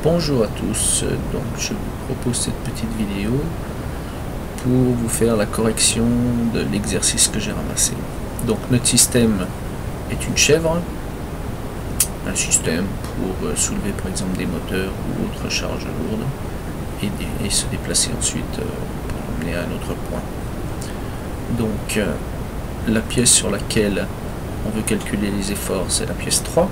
Bonjour à tous, donc je vous propose cette petite vidéo pour vous faire la correction de l'exercice que j'ai ramassé. Donc notre système est une chèvre, un système pour soulever par exemple des moteurs ou autres charges lourdes et se déplacer ensuite pour l'emmener à un autre point. Donc la pièce sur laquelle on veut calculer les efforts, c'est la pièce 3.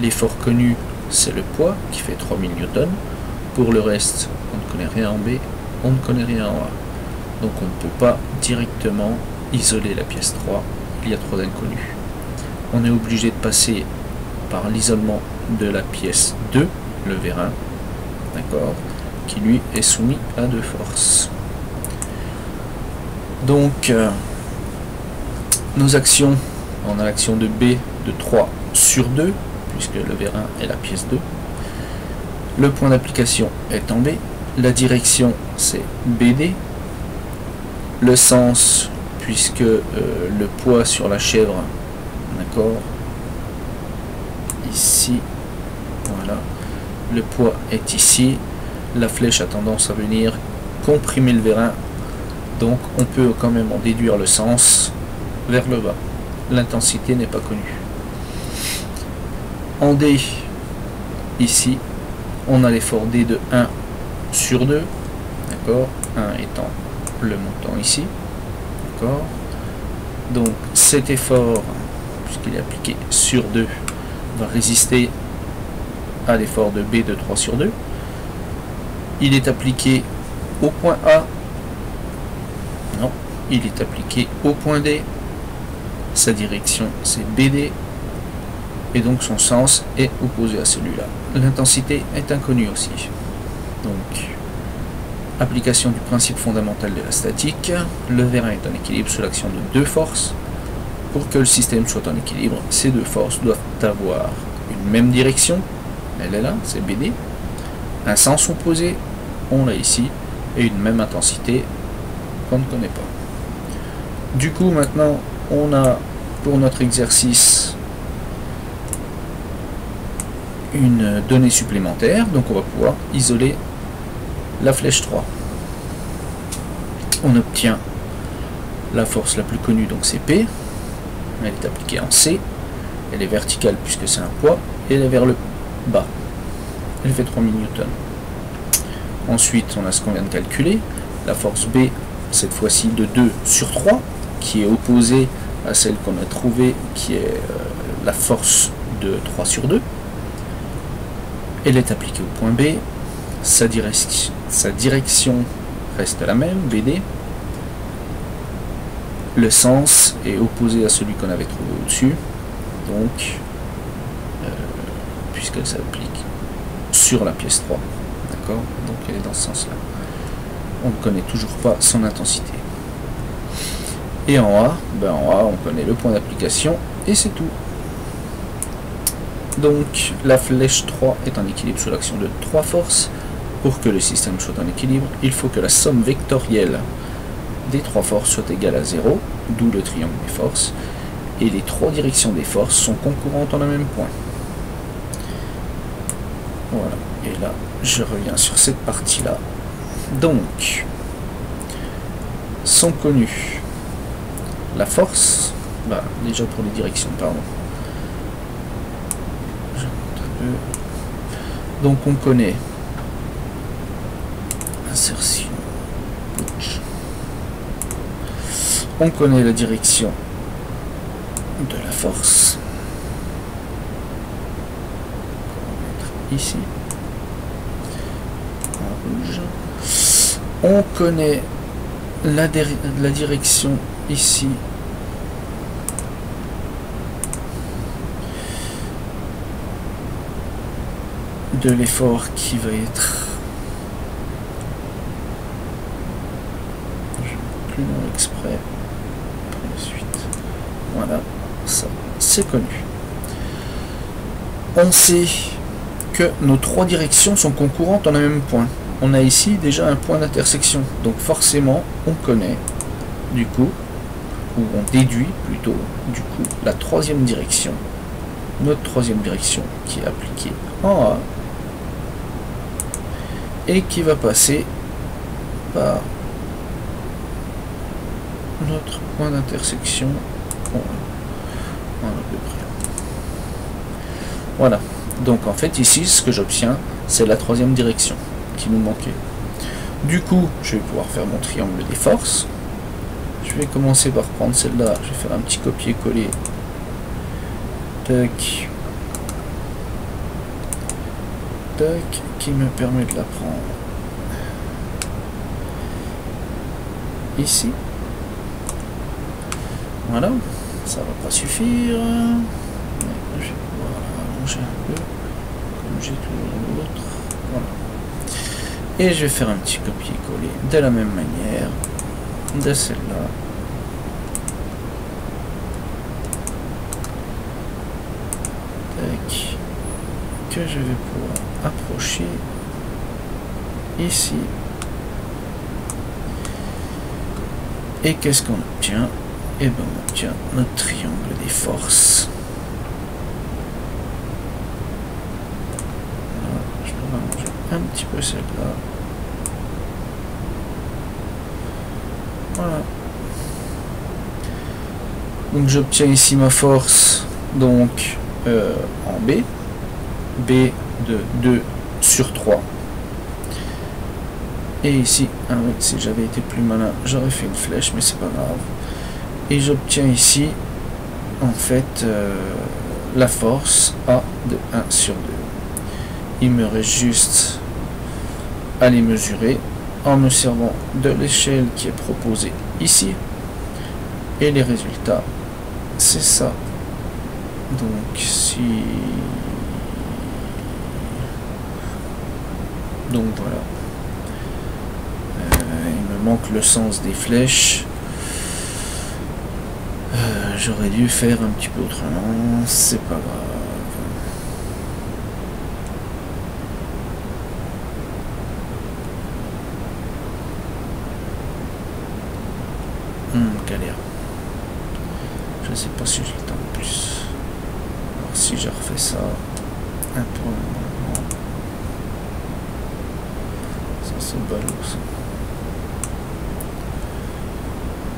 L'effort connu, c'est le poids qui fait 3000 Newton. Pour le reste, on ne connaît rien en B, on ne connaît rien en A. Donc on ne peut pas directement isoler la pièce 3, il y a trop d'inconnus. On est obligé de passer par l'isolement de la pièce 2, le vérin, d'accord, qui lui est soumis à deux forces. Donc nos actions, on a l'action de B de 3 sur 2, puisque le vérin est la pièce 2. Le point d'application est en B. La direction, c'est BD. Le sens, puisque le poids sur la chèvre, d'accord, ici, voilà, le poids est ici. La flèche a tendance à venir comprimer le vérin, donc on peut quand même en déduire le sens vers le bas. L'intensité n'est pas connue. En D, ici, on a l'effort D de 1 sur 2, d'accord, 1 étant le montant ici, d'accord. Donc cet effort, puisqu'il est appliqué sur 2, va résister à l'effort de B de 3 sur 2. Il est appliqué au point A, non, il est appliqué au point D, sa direction c'est BD, et donc son sens est opposé à celui-là. L'intensité est inconnue aussi. Donc, application du principe fondamental de la statique, le vérin est en équilibre sous l'action de deux forces. Pour que le système soit en équilibre, ces deux forces doivent avoir une même direction, elle est là, c'est BD, un sens opposé, on l'a ici, et une même intensité qu'on ne connaît pas. Du coup, maintenant, on a pour notre exercice une donnée supplémentaire, donc on va pouvoir isoler la flèche 3. On obtient la force la plus connue, donc c'est P, elle est appliquée en C, elle est verticale puisque c'est un poids, et elle est vers le bas, elle fait 3000 Newton. Ensuite on a ce qu'on vient de calculer, la force B, cette fois-ci de 2 sur 3, qui est opposée à celle qu'on a trouvée, qui est la force de 3 sur 2. Elle est appliquée au point B, sa direction reste la même, BD. Le sens est opposé à celui qu'on avait trouvé au-dessus, donc, puisqu'elle s'applique sur la pièce 3, d'accord, donc elle est dans ce sens-là. On ne connaît toujours pas son intensité. Et en A, on connaît le point d'application, et c'est tout. Donc la flèche 3 est en équilibre sous l'action de 3 forces. Pour que le système soit en équilibre, il faut que la somme vectorielle des 3 forces soit égale à 0, d'où le triangle des forces, et les 3 directions des forces sont concurrentes en un même point. Voilà, et là je reviens sur cette partie-là. Donc, sont connus la force, déjà pour les directions, pardon. Donc on connaît insertion, on connaît la direction de la force, on va mettre ici en rouge. On connaît la direction ici de l'effort qui va être, je ne mets plus nom exprès pour la suite, voilà, ça c'est connu. On sait que nos 3 directions sont concurrentes en un même point. On a ici déjà un point d'intersection, donc forcément on connaît du coup, ou on déduit plutôt du coup la troisième direction, notre troisième direction qui est appliquée en A, et qui va passer par notre point d'intersection. Bon, à peu près. Voilà. Donc en fait ici ce que j'obtiens c'est la troisième direction qui nous manquait. Du coup je vais pouvoir faire mon triangle des forces. Je vais commencer par prendre celle-là, je vais faire un petit copier-coller. Tac. Tac, qui me permet de la prendre ici. Voilà, ça va pas suffire. Je vais pouvoir allonger un peu, comme j'ai toujours l'autre. Voilà. Et je vais faire un petit copier-coller de la même manière de celle-là. Tac. Que je vais pouvoir approcher ici. Et qu'est-ce qu'on obtient? Et bien on obtient notre triangle des forces. Voilà, je vais rallonger un petit peu celle-là. Voilà. Donc j'obtiens ici ma force donc en B. B de 2 sur 3. Et ici, ah oui, si j'avais été plus malin, j'aurais fait une flèche, mais c'est pas grave. Et j'obtiens ici, en fait, la force A de 1 sur 2. Il me reste juste à les mesurer en me servant de l'échelle qui est proposée ici. Et les résultats, c'est ça. Donc si... Donc voilà. Il me manque le sens des flèches. J'aurais dû faire un petit peu autrement. C'est pas grave. Galère. Je sais pas si j'ai le temps de plus. Alors si je refais ça un peu normalement. Ça c'est ballot ça.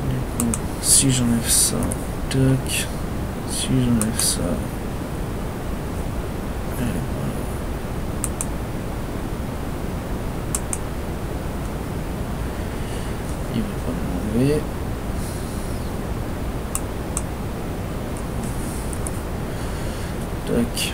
Du coup, si j'enlève ça, tac. Si j'enlève ça. Et voilà. Il va pas m'enlever. Tac.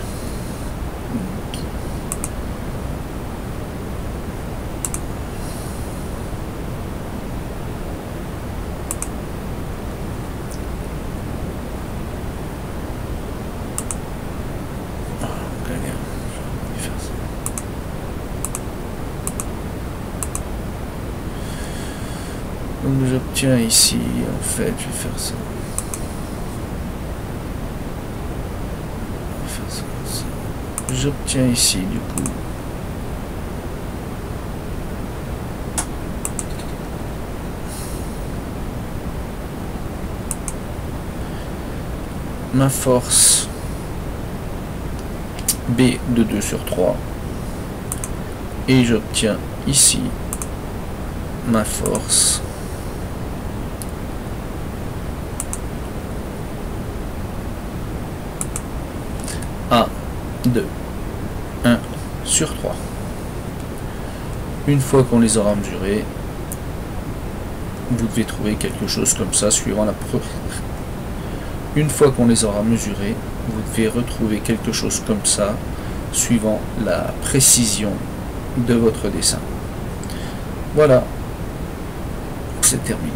Donc j'obtiens ici, en fait, je vais faire ça. J'obtiens ici du coup ma force B de 2 sur 3 et j'obtiens ici ma force A de 1 sur 3. Une fois qu'on les aura mesurés, vous devez trouver quelque chose comme ça suivant la preuve. Une fois qu'on les aura mesurés, vous devez retrouver quelque chose comme ça suivant la précision de votre dessin. Voilà, c'est terminé.